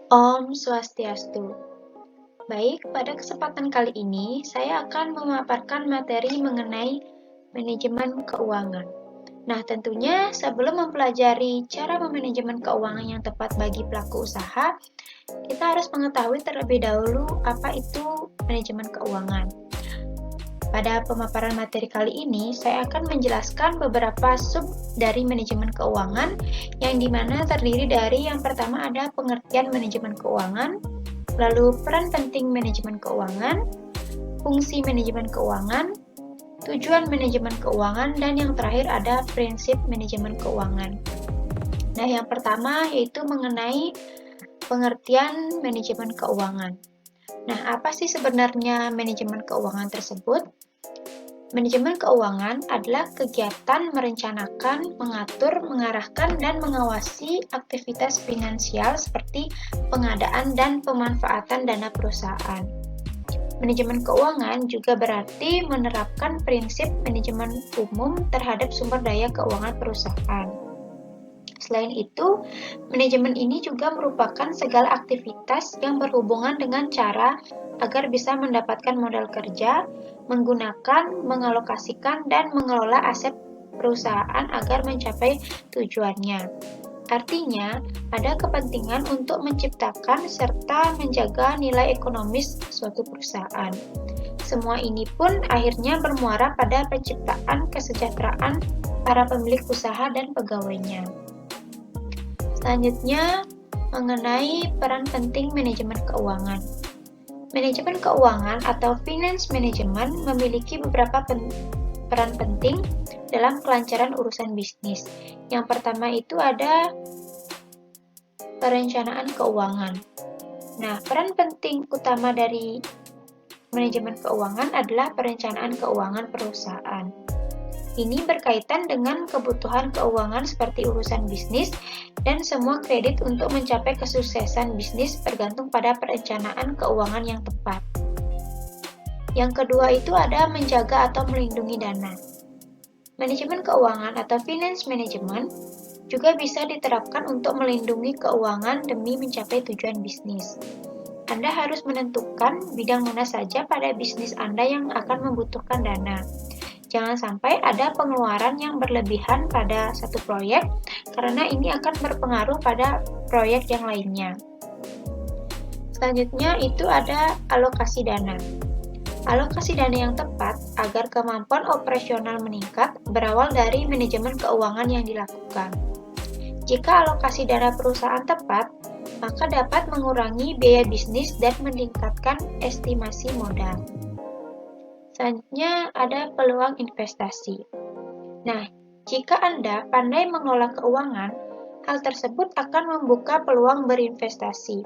Om Swastiastu. Baik, pada kesempatan kali ini saya akan memaparkan materi mengenai manajemen keuangan. Nah, tentunya sebelum mempelajari cara memanajemen keuangan yang tepat bagi pelaku usaha, kita harus mengetahui terlebih dahulu apa itu manajemen keuangan. Pada pemaparan materi kali ini, saya akan menjelaskan beberapa sub dari manajemen keuangan, yang dimana terdiri dari yang pertama ada pengertian manajemen keuangan, lalu peran penting manajemen keuangan, fungsi manajemen keuangan, tujuan manajemen keuangan, dan yang terakhir ada prinsip manajemen keuangan. Nah, yang pertama yaitu mengenai pengertian manajemen keuangan. Nah, apa sih sebenarnya manajemen keuangan tersebut? Manajemen keuangan adalah kegiatan merencanakan, mengatur, mengarahkan, dan mengawasi aktivitas finansial seperti pengadaan dan pemanfaatan dana perusahaan. Manajemen keuangan juga berarti menerapkan prinsip manajemen umum terhadap sumber daya keuangan perusahaan. Selain itu, manajemen ini juga merupakan segala aktivitas yang berhubungan dengan cara agar bisa mendapatkan modal kerja, menggunakan, mengalokasikan, dan mengelola aset perusahaan agar mencapai tujuannya. Artinya, ada kepentingan untuk menciptakan serta menjaga nilai ekonomis suatu perusahaan. Semua ini pun akhirnya bermuara pada penciptaan kesejahteraan para pemilik usaha dan pegawainya. Selanjutnya, mengenai peran penting manajemen keuangan. Manajemen keuangan atau finance management memiliki beberapa peran penting dalam kelancaran urusan bisnis. Yang pertama itu ada perencanaan keuangan. Nah, peran penting utama dari manajemen keuangan adalah perencanaan keuangan perusahaan. Ini berkaitan dengan kebutuhan keuangan seperti urusan bisnis dan semua kredit untuk mencapai kesuksesan bisnis bergantung pada perencanaan keuangan yang tepat. Yang kedua itu ada menjaga atau melindungi dana. Manajemen keuangan atau finance management juga bisa diterapkan untuk melindungi keuangan demi mencapai tujuan bisnis. Anda harus menentukan bidang mana saja pada bisnis Anda yang akan membutuhkan dana. Jangan sampai ada pengeluaran yang berlebihan pada satu proyek, karena ini akan berpengaruh pada proyek yang lainnya. Selanjutnya itu ada alokasi dana. Alokasi dana yang tepat agar kemampuan operasional meningkat berawal dari manajemen keuangan yang dilakukan. Jika alokasi dana perusahaan tepat, maka dapat mengurangi biaya bisnis dan meningkatkan estimasi modal. Selanjutnya ada peluang investasi. Nah, jika Anda pandai mengelola keuangan, hal tersebut akan membuka peluang berinvestasi.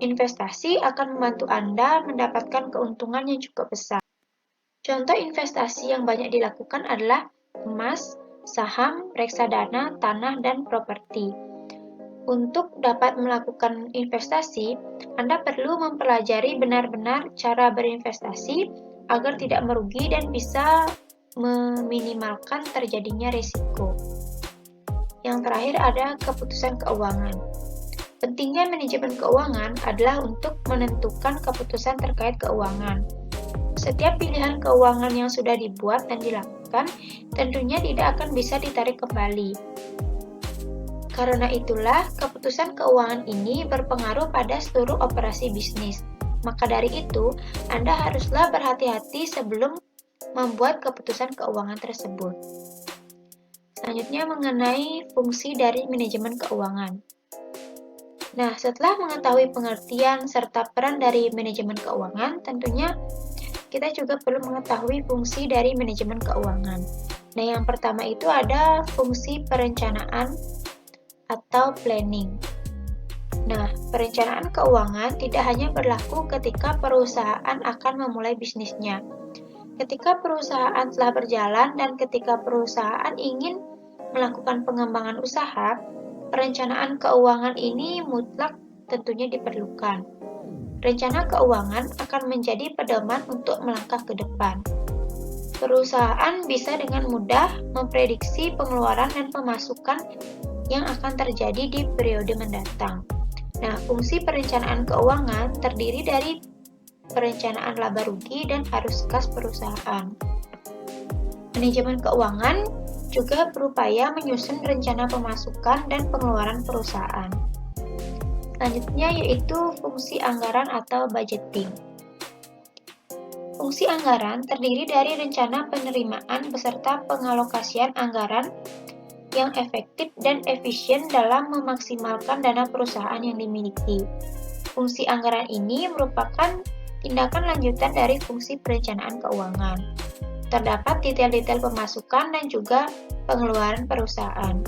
Investasi akan membantu Anda mendapatkan keuntungan yang cukup besar. Contoh investasi yang banyak dilakukan adalah emas, saham, reksadana, tanah, dan properti. Untuk dapat melakukan investasi, Anda perlu mempelajari benar-benar cara berinvestasi agar tidak merugi dan bisa meminimalkan terjadinya risiko. Yang terakhir ada keputusan keuangan. Pentingnya manajemen keuangan adalah untuk menentukan keputusan terkait keuangan. Setiap pilihan keuangan yang sudah dibuat dan dilakukan tentunya tidak akan bisa ditarik kembali. Karena itulah, keputusan keuangan ini berpengaruh pada seluruh operasi bisnis. Maka dari itu, Anda haruslah berhati-hati sebelum membuat keputusan keuangan tersebut. Selanjutnya mengenai fungsi dari manajemen keuangan. Nah, setelah mengetahui pengertian serta peran dari manajemen keuangan, tentunya kita juga perlu mengetahui fungsi dari manajemen keuangan. Nah, yang pertama itu ada fungsi perencanaan atau planning. Nah, perencanaan keuangan tidak hanya berlaku ketika perusahaan akan memulai bisnisnya. Ketika perusahaan telah berjalan dan ketika perusahaan ingin melakukan pengembangan usaha, perencanaan keuangan ini mutlak tentunya diperlukan. Rencana keuangan akan menjadi pedoman untuk melangkah ke depan. Perusahaan bisa dengan mudah memprediksi pengeluaran dan pemasukan yang akan terjadi di periode mendatang. Nah, fungsi perencanaan keuangan terdiri dari perencanaan laba rugi dan arus kas perusahaan. Manajemen keuangan juga berupaya menyusun rencana pemasukan dan pengeluaran perusahaan. Selanjutnya yaitu fungsi anggaran atau budgeting. Fungsi anggaran terdiri dari rencana penerimaan beserta pengalokasian anggaran yang efektif dan efisien dalam memaksimalkan dana perusahaan yang dimiliki. Fungsi anggaran ini merupakan tindakan lanjutan dari fungsi perencanaan keuangan. Terdapat detail-detail pemasukan dan juga pengeluaran perusahaan.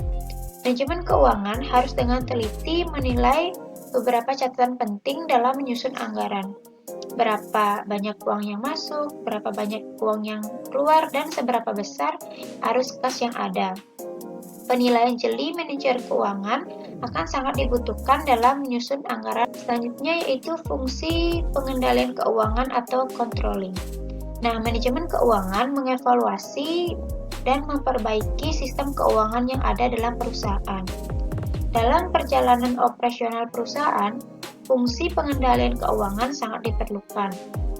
Manajemen keuangan harus dengan teliti menilai beberapa catatan penting dalam menyusun anggaran. Berapa banyak uang yang masuk, berapa banyak uang yang keluar, dan seberapa besar arus kas yang ada. Penilaian jeli manajer keuangan akan sangat dibutuhkan dalam menyusun anggaran. Selanjutnya yaitu fungsi pengendalian keuangan atau controlling. Nah, manajemen keuangan mengevaluasi dan memperbaiki sistem keuangan yang ada dalam perusahaan. Dalam perjalanan operasional perusahaan, fungsi pengendalian keuangan sangat diperlukan.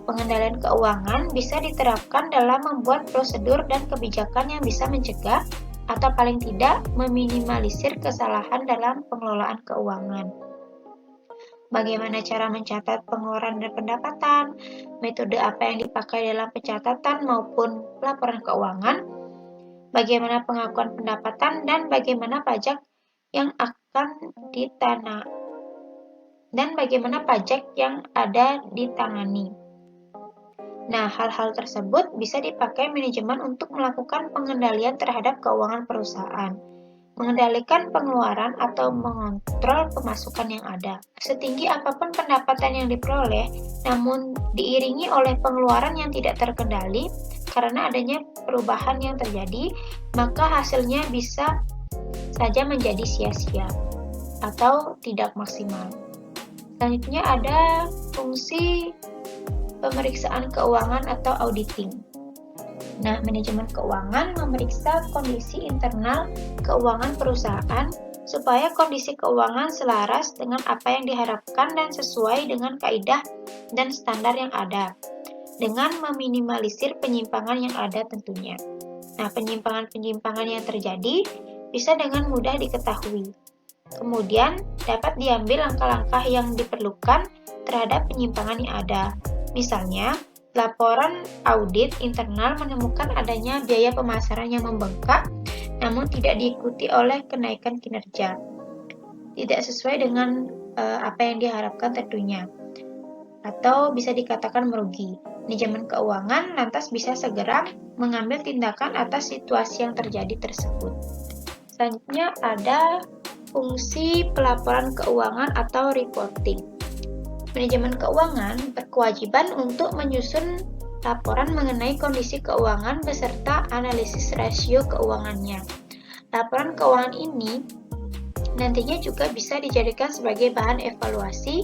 Pengendalian keuangan bisa diterapkan dalam membuat prosedur dan kebijakan yang bisa mencegah atau paling tidak meminimalisir kesalahan dalam pengelolaan keuangan. Bagaimana cara mencatat pengeluaran dan pendapatan, metode apa yang dipakai dalam pencatatan maupun laporan keuangan, bagaimana pengakuan pendapatan, dan bagaimana pajak yang akan ditangani. Nah, hal-hal tersebut bisa dipakai manajemen untuk melakukan pengendalian terhadap keuangan perusahaan, mengendalikan pengeluaran atau mengontrol pemasukan yang ada. Setinggi apapun pendapatan yang diperoleh, namun diiringi oleh pengeluaran yang tidak terkendali karena adanya perubahan yang terjadi, maka hasilnya bisa saja menjadi sia-sia atau tidak maksimal. Selanjutnya ada fungsi pemeriksaan keuangan atau auditing. Nah, manajemen keuangan memeriksa kondisi internal keuangan perusahaan supaya kondisi keuangan selaras dengan apa yang diharapkan dan sesuai dengan kaidah dan standar yang ada, dengan meminimalisir penyimpangan yang ada tentunya. Nah, penyimpangan-penyimpangan yang terjadi bisa dengan mudah diketahui. Kemudian, dapat diambil langkah-langkah yang diperlukan terhadap penyimpangan yang ada. Misalnya, laporan audit internal menemukan adanya biaya pemasaran yang membengkak, namun tidak diikuti oleh kenaikan kinerja. Tidak sesuai dengan apa yang diharapkan tentunya, atau bisa dikatakan merugi. Manajemen keuangan lantas bisa segera mengambil tindakan atas situasi yang terjadi tersebut. Selanjutnya ada fungsi pelaporan keuangan atau reporting. Manajemen keuangan berkewajiban untuk menyusun laporan mengenai kondisi keuangan beserta analisis rasio keuangannya. Laporan keuangan ini nantinya juga bisa dijadikan sebagai bahan evaluasi,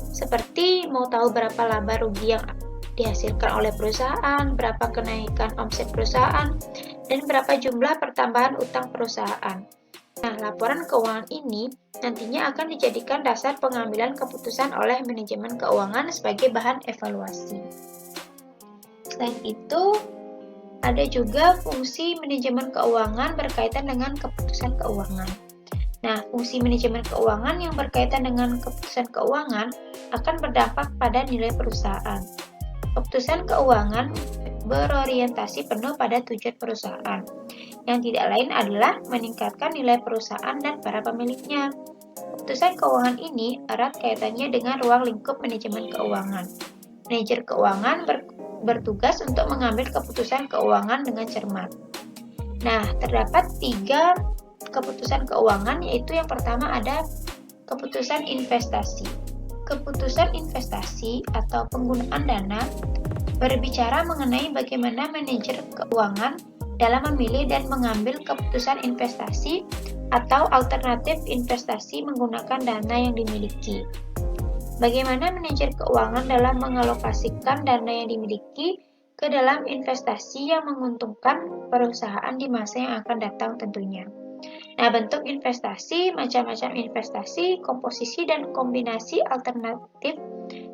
seperti mau tahu berapa laba rugi yang dihasilkan oleh perusahaan, berapa kenaikan omset perusahaan, dan berapa jumlah pertambahan utang perusahaan. Nah, laporan keuangan ini nantinya akan dijadikan dasar pengambilan keputusan oleh manajemen keuangan sebagai bahan evaluasi. Selain itu, ada juga fungsi manajemen keuangan berkaitan dengan keputusan keuangan. Nah, fungsi manajemen keuangan yang berkaitan dengan keputusan keuangan akan berdampak pada nilai perusahaan. Keputusan keuangan berorientasi penuh pada tujuan perusahaan, yang tidak lain adalah meningkatkan nilai perusahaan dan para pemiliknya. Keputusan keuangan ini erat kaitannya dengan ruang lingkup manajemen keuangan. Manajer keuangan bertugas untuk mengambil keputusan keuangan dengan cermat. Nah, terdapat 3 keputusan keuangan, yaitu yang pertama ada keputusan investasi. Keputusan investasi atau penggunaan dana berbicara mengenai bagaimana manajer keuangan dalam memilih dan mengambil keputusan investasi atau alternatif investasi menggunakan dana yang dimiliki. Bagaimana manajer keuangan dalam mengalokasikan dana yang dimiliki ke dalam investasi yang menguntungkan perusahaan di masa yang akan datang tentunya. Nah, bentuk investasi, macam-macam investasi, komposisi dan kombinasi alternatif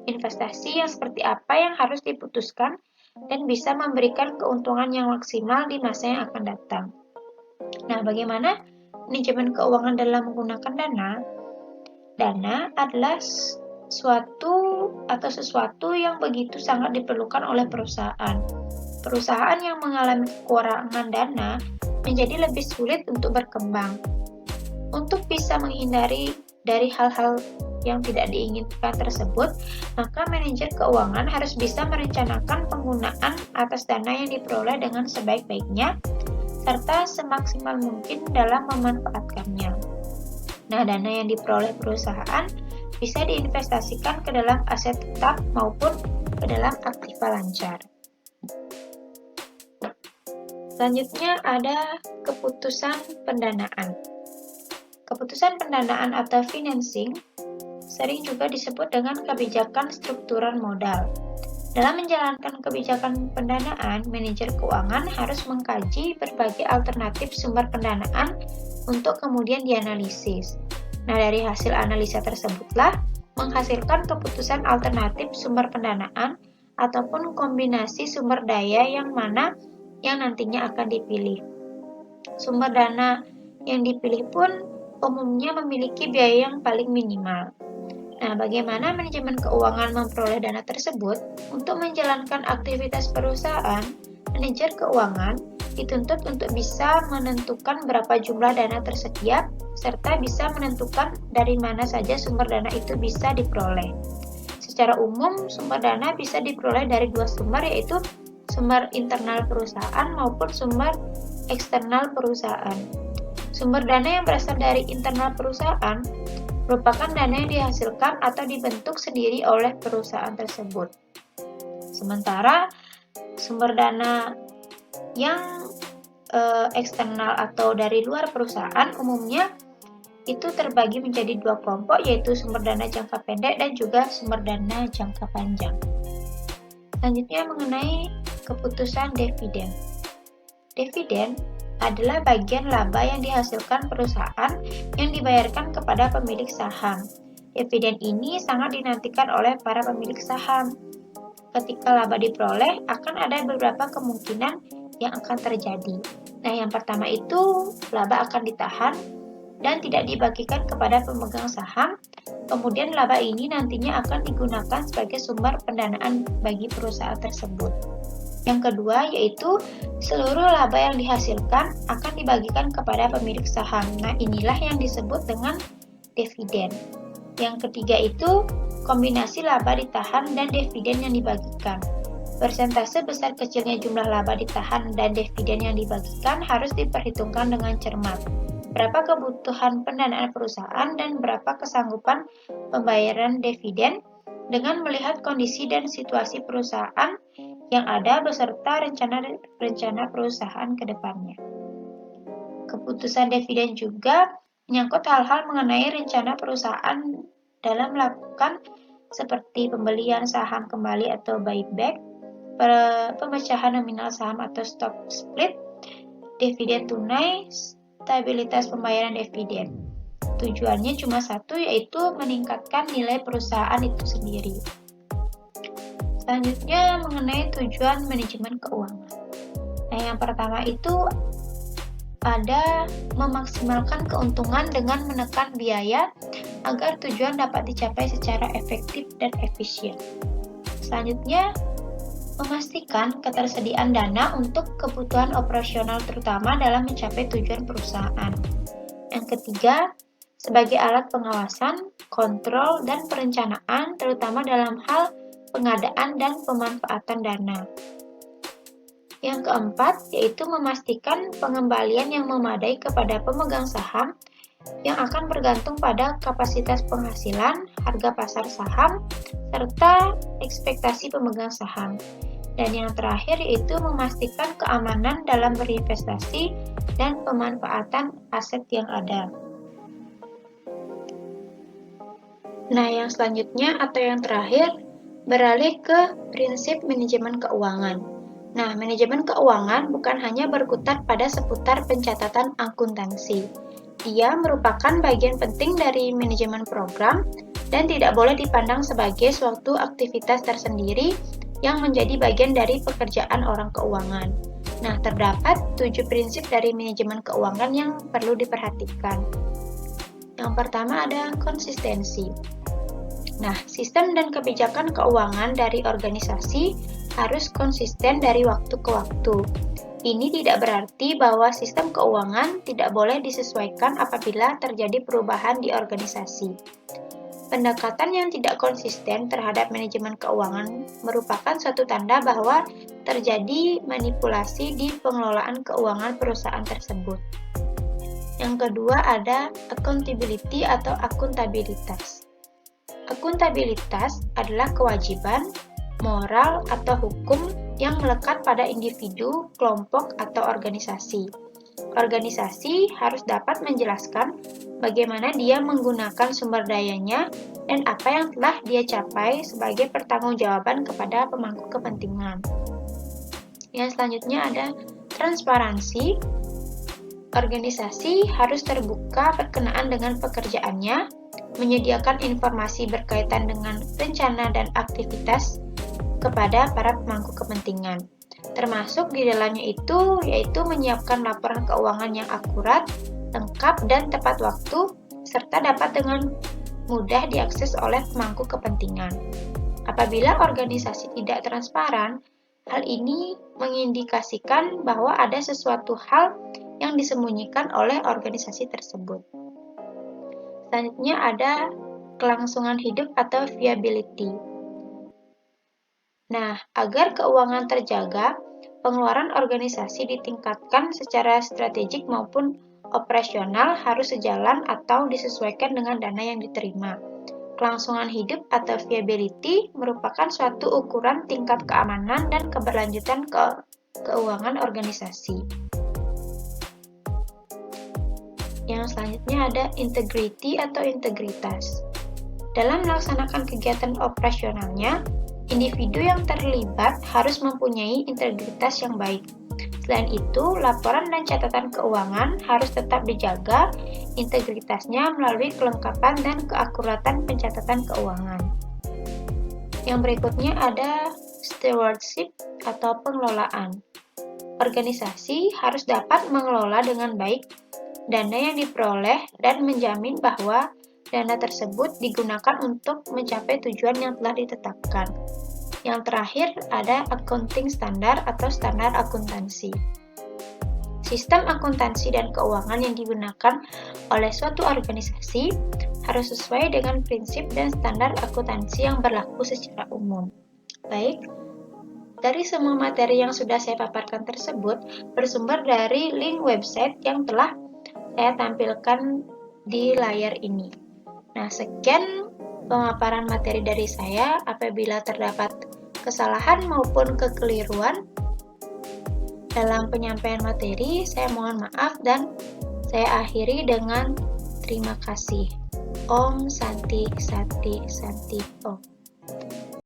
investasi yang seperti apa yang harus diputuskan dan bisa memberikan keuntungan yang maksimal di masa yang akan datang. Nah, bagaimana manajemen keuangan dalam menggunakan dana? Dana adalah sesuatu yang begitu sangat diperlukan oleh perusahaan. Perusahaan yang mengalami kekurangan dana menjadi lebih sulit untuk berkembang. Untuk bisa menghindari dari hal-hal yang tidak diinginkan tersebut, maka manajer keuangan harus bisa merencanakan penggunaan atas dana yang diperoleh dengan sebaik-baiknya, serta semaksimal mungkin dalam memanfaatkannya. Nah, dana yang diperoleh perusahaan bisa diinvestasikan ke dalam aset tetap maupun ke dalam aktiva lancar. Selanjutnya ada keputusan pendanaan. Keputusan pendanaan atau financing sering juga disebut dengan kebijakan struktural modal. Dalam menjalankan kebijakan pendanaan, manajer keuangan harus mengkaji berbagai alternatif sumber pendanaan untuk kemudian dianalisis. Nah, dari hasil analisa tersebutlah menghasilkan keputusan alternatif sumber pendanaan ataupun kombinasi sumber daya yang mana yang nantinya akan dipilih. Sumber dana yang dipilih pun umumnya memiliki biaya yang paling minimal. Nah, bagaimana manajemen keuangan memperoleh dana tersebut? Untuk menjalankan aktivitas perusahaan, manajer keuangan dituntut untuk bisa menentukan berapa jumlah dana tersedia, serta bisa menentukan dari mana saja sumber dana itu bisa diperoleh. Secara umum, sumber dana bisa diperoleh dari dua sumber, yaitu sumber internal perusahaan maupun sumber eksternal perusahaan. Sumber dana yang berasal dari internal perusahaan merupakan dana yang dihasilkan atau dibentuk sendiri oleh perusahaan tersebut. Sementara sumber dana yang eksternal atau dari luar perusahaan umumnya itu terbagi menjadi dua kelompok, yaitu sumber dana jangka pendek dan juga sumber dana jangka panjang. Selanjutnya mengenai keputusan dividen. Dividen adalah bagian laba yang dihasilkan perusahaan yang dibayarkan kepada pemilik saham. Dividen ini sangat dinantikan oleh para pemilik saham. Ketika laba diperoleh, akan ada beberapa kemungkinan yang akan terjadi. Nah, yang pertama itu laba akan ditahan dan tidak dibagikan kepada pemegang saham. Kemudian laba ini nantinya akan digunakan sebagai sumber pendanaan bagi perusahaan tersebut. Yang kedua yaitu seluruh laba yang dihasilkan akan dibagikan kepada pemilik saham. Nah, inilah yang disebut dengan dividen. Yang ketiga itu kombinasi laba ditahan dan dividen yang dibagikan. Persentase besar kecilnya jumlah laba ditahan dan dividen yang dibagikan harus diperhitungkan dengan cermat. Berapa kebutuhan pendanaan perusahaan dan berapa kesanggupan pembayaran dividen dengan melihat kondisi dan situasi perusahaan yang ada beserta rencana perusahaan ke depannya. Keputusan dividen juga menyangkut hal-hal mengenai rencana perusahaan dalam melakukan seperti pembelian saham kembali atau buyback, pemecahan nominal saham atau stock split, dividen tunai, stabilitas pembayaran dividen. Tujuannya cuma satu, yaitu meningkatkan nilai perusahaan itu sendiri. Selanjutnya mengenai tujuan manajemen keuangan. Nah, yang pertama itu ada memaksimalkan keuntungan dengan menekan biaya agar tujuan dapat dicapai secara efektif dan efisien. Selanjutnya, memastikan ketersediaan dana untuk kebutuhan operasional terutama dalam mencapai tujuan perusahaan. Yang ketiga, sebagai alat pengawasan, kontrol, dan perencanaan terutama dalam hal pengadaan dan pemanfaatan dana. Yang keempat, yaitu memastikan pengembalian yang memadai kepada pemegang saham yang akan bergantung pada kapasitas penghasilan, harga pasar saham, serta ekspektasi pemegang saham. Dan yang terakhir yaitu memastikan keamanan dalam berinvestasi dan pemanfaatan aset yang ada. Nah, yang selanjutnya atau yang terakhir, beralih ke prinsip manajemen keuangan. Nah, manajemen keuangan bukan hanya berkutat pada seputar pencatatan akuntansi. Ia merupakan bagian penting dari manajemen program dan tidak boleh dipandang sebagai suatu aktivitas tersendiri yang menjadi bagian dari pekerjaan orang keuangan. Nah, terdapat 7 prinsip dari manajemen keuangan yang perlu diperhatikan. Yang pertama ada konsistensi. Nah, sistem dan kebijakan keuangan dari organisasi harus konsisten dari waktu ke waktu. Ini tidak berarti bahwa sistem keuangan tidak boleh disesuaikan apabila terjadi perubahan di organisasi. Pendekatan yang tidak konsisten terhadap manajemen keuangan merupakan suatu tanda bahwa terjadi manipulasi di pengelolaan keuangan perusahaan tersebut. Yang kedua ada accountability atau akuntabilitas. Akuntabilitas adalah kewajiban, moral, atau hukum yang melekat pada individu, kelompok, atau organisasi. Organisasi harus dapat menjelaskan bagaimana dia menggunakan sumber dayanya dan apa yang telah dia capai sebagai pertanggungjawaban kepada pemangku kepentingan. Yang selanjutnya ada transparansi. Organisasi harus terbuka berkenaan dengan pekerjaannya, menyediakan informasi berkaitan dengan rencana dan aktivitas kepada para pemangku kepentingan. Termasuk di dalamnya itu yaitu menyiapkan laporan keuangan yang akurat, lengkap, dan tepat waktu, serta dapat dengan mudah diakses oleh pemangku kepentingan. Apabila organisasi tidak transparan, hal ini mengindikasikan bahwa ada sesuatu hal yang disembunyikan oleh organisasi tersebut. Selanjutnya ada kelangsungan hidup atau viability. Nah, agar keuangan terjaga, pengeluaran organisasi ditingkatkan secara strategik maupun operasional harus sejalan atau disesuaikan dengan dana yang diterima. Kelangsungan hidup atau viability merupakan suatu ukuran tingkat keamanan dan keberlanjutan keuangan organisasi. Yang selanjutnya ada integrity atau integritas. Dalam melaksanakan kegiatan operasionalnya, individu yang terlibat harus mempunyai integritas yang baik. Selain itu, laporan dan catatan keuangan harus tetap dijaga integritasnya melalui kelengkapan dan keakuratan pencatatan keuangan. Yang berikutnya ada stewardship atau pengelolaan. Organisasi harus dapat mengelola dengan baik dana yang diperoleh dan menjamin bahwa dana tersebut digunakan untuk mencapai tujuan yang telah ditetapkan. Yang terakhir ada accounting standar atau standar akuntansi. Sistem akuntansi dan keuangan yang digunakan oleh suatu organisasi harus sesuai dengan prinsip dan standar akuntansi yang berlaku secara umum. Baik, dari semua materi yang sudah saya paparkan tersebut bersumber dari link website yang telah saya tampilkan di layar ini. Nah, sekian pemaparan materi dari saya. Apabila terdapat kesalahan maupun kekeliruan dalam penyampaian materi, saya mohon maaf dan saya akhiri dengan terima kasih. Om Santi Santi Santi Om.